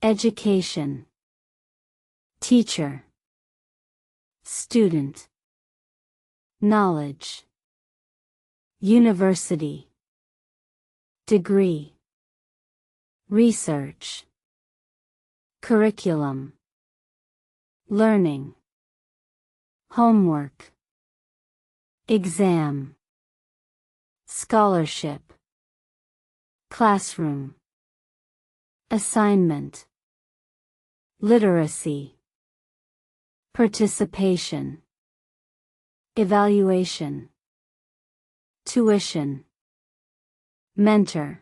education, teacher, student, knowledge, university, degree, research, curriculum, learning, homework, exam, scholarship, classroom, assignment, literacy, participation, evaluation, tuition, mentor,